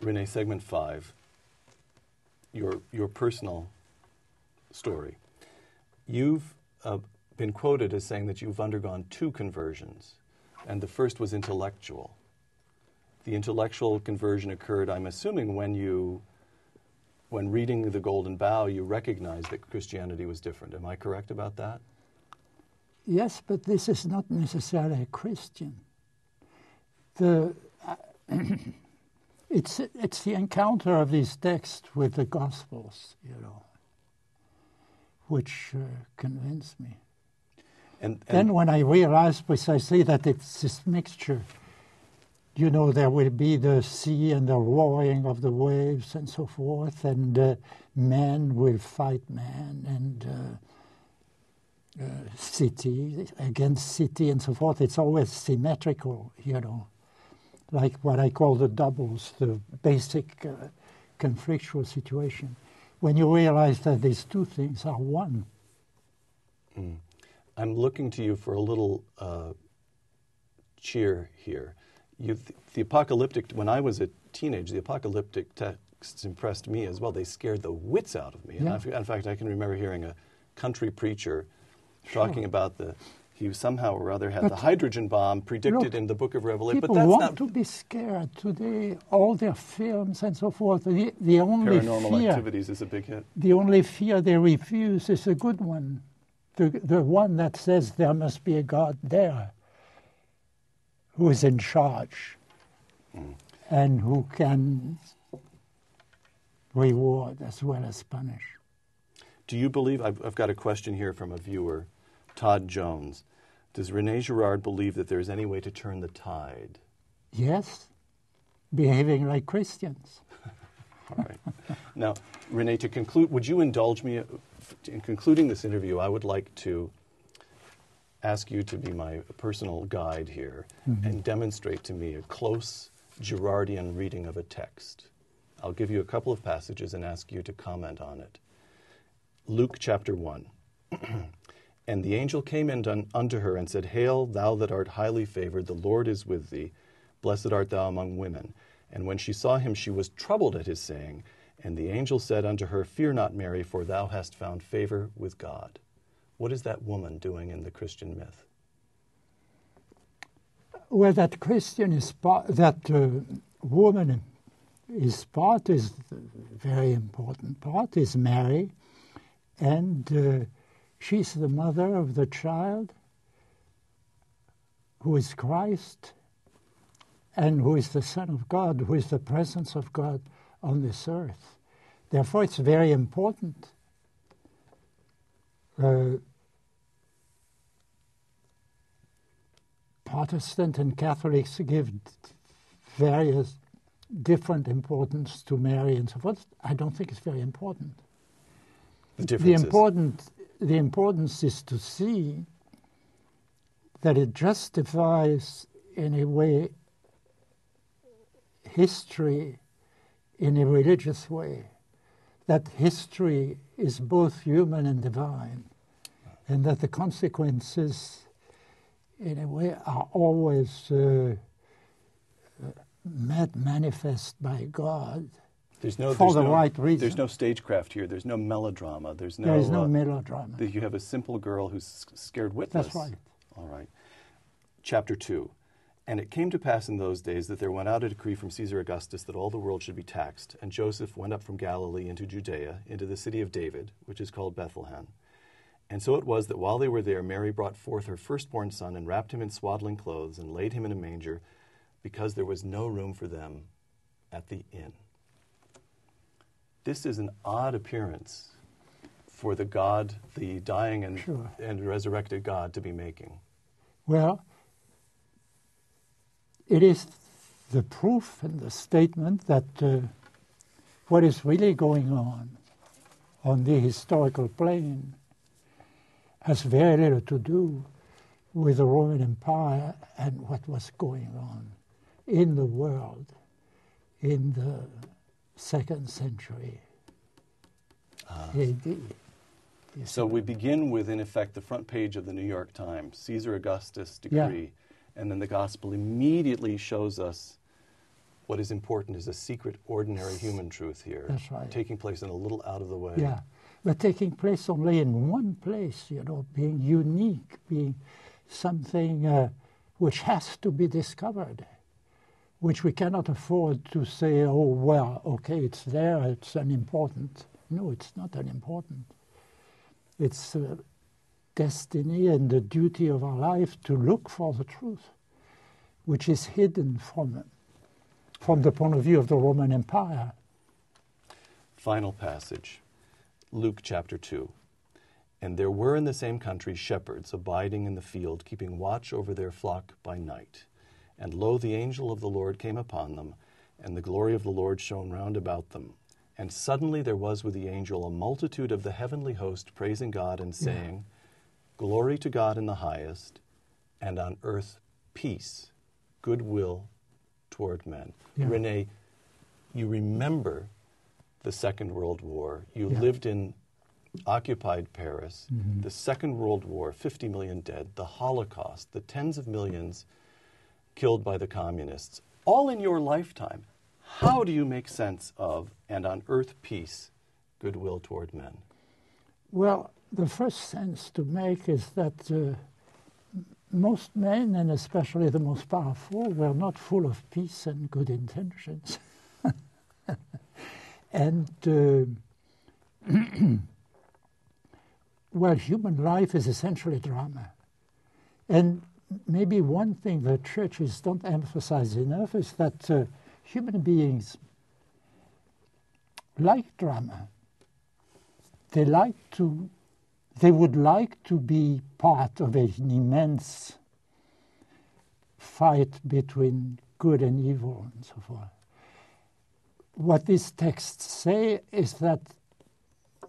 Rene, segment 5, your personal story. You've been quoted as saying that you've undergone 2 conversions, and the first was intellectual. The intellectual conversion occurred, I'm assuming, when reading The Golden Bough, you recognized that Christianity was different. Am I correct about that? Yes, but this is not necessarily a Christian. It's the encounter of these texts with the Gospels, which convinced me. And then when I realized precisely that it's this mixture, there will be the sea and the roaring of the waves and so forth, and man will fight man, and city against city and so forth. It's always symmetrical, like what I call the doubles, the basic conflictual situation. When you realize that these 2 things are one. I'm looking to you for a little cheer here. The apocalyptic, when I was a teenager, the apocalyptic texts impressed me as well. They scared the wits out of me. Yeah. And in fact, I can remember hearing a country preacher talking about he somehow or other had the hydrogen bomb predicted in the book of Revelation. People want to be scared today. All their films and so forth. The only Paranormal fear, Activities is a big hit. The only fear they refuse is a good one. The one that says there must be a God there who is in charge and who can reward as well as punish. Do you believe, I've got a question here from a viewer, Todd Jones. Does Rene Girard believe that there's any way to turn the tide? Yes, behaving like Christians. All right. Now, Rene, to conclude, would you indulge me in concluding this interview? I would like to ask you to be my personal guide here and demonstrate to me a close Girardian reading of a text. I'll give you a couple of passages and ask you to comment on it. Luke chapter 1. And the angel came in unto her and said, Hail, thou that art highly favored, the Lord is with thee. Blessed art thou among women. And when she saw him, she was troubled at his saying. And the angel said unto her, Fear not, Mary, for thou hast found favor with God. What is that woman doing in the Christian myth? Well, that Christian is part, that woman is part, is the very important part, is Mary. And she's the mother of the child who is Christ and who is the Son of God, who is the presence of God on this earth. Therefore, it's very important. Protestant and Catholics give various different importance to Mary and so forth. I don't think it's very important. The importance is to see that it justifies, in a way, history in a religious way. That history is both human and divine, and that the consequences, in a way, are always made manifest by God. For the right reason. There's no stagecraft here. There's no melodrama. There is no melodrama. You have a simple girl who's scared witless. That's right. All right. Chapter 2. And it came to pass in those days that there went out a decree from Caesar Augustus that all the world should be taxed. And Joseph went up from Galilee into Judea, into the city of David, which is called Bethlehem. And so it was that while they were there, Mary brought forth her firstborn son and wrapped him in swaddling clothes and laid him in a manger, because there was no room for them at the inn. This is an odd appearance for the God, the dying and resurrected God, to be making. Well, it is the proof and the statement that what is really going on the historical plane has very little to do with the Roman Empire and what was going on in the world in the 2nd century AD. So we begin with, in effect, the front page of the New York Times, Caesar Augustus decree, and then the gospel immediately shows us what is important is a secret, ordinary human truth here. That's right. Taking place in a little out of the way. Yeah, but taking place only in one place, you know, being unique, being something which has to be discovered, which we cannot afford to say, oh, well, okay, it's there, it's unimportant. No, it's not unimportant. It's destiny and the duty of our life to look for the truth, which is hidden from the point of view of the Roman Empire. Final passage, Luke chapter 2. And there were in the same country shepherds abiding in the field, keeping watch over their flock by night. And lo, the angel of the Lord came upon them, and the glory of the Lord shone round about them. And suddenly there was with the angel a multitude of the heavenly host praising God and saying, Glory to God in the highest, and on earth peace, goodwill toward men. Yeah. Rene, you remember the Second World War. You lived in occupied Paris, the Second World War, 50 million dead, the Holocaust, the tens of millions killed by the communists, all in your lifetime. How do you make sense of, and on earth peace, goodwill toward men? Well, the first sense to make is that most men, and especially the most powerful, were not full of peace and good intentions. And, well, human life is essentially drama. And maybe one thing that churches don't emphasize enough is that human beings like drama. They would like to be part of an immense fight between good and evil and so forth. What these texts say is that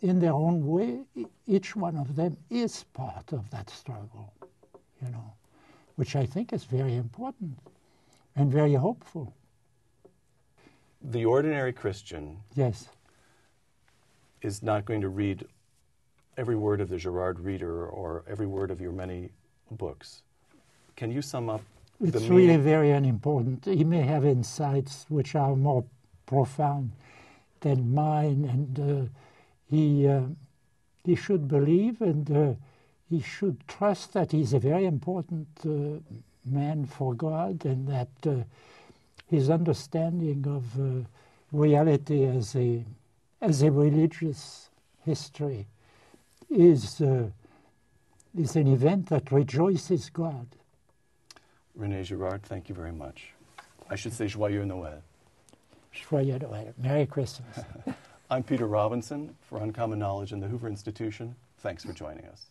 in their own way, each one of them is part of that struggle, you know, which I think is very important and very hopeful. The ordinary Christian is not going to read every word of the Girard Reader or every word of your many books. Can you sum up the It's really very unimportant. He may have insights which are more profound than mine, and he should believe and he should trust that he's a very important man for God, and that his understanding of reality as a religious history is an event that rejoices God. Rene Girard, thank you very much. I should say Joyeux Noël. Joyeux Noël. Merry Christmas. I'm Peter Robinson for Uncommon Knowledge in the Hoover Institution. Thanks for joining us.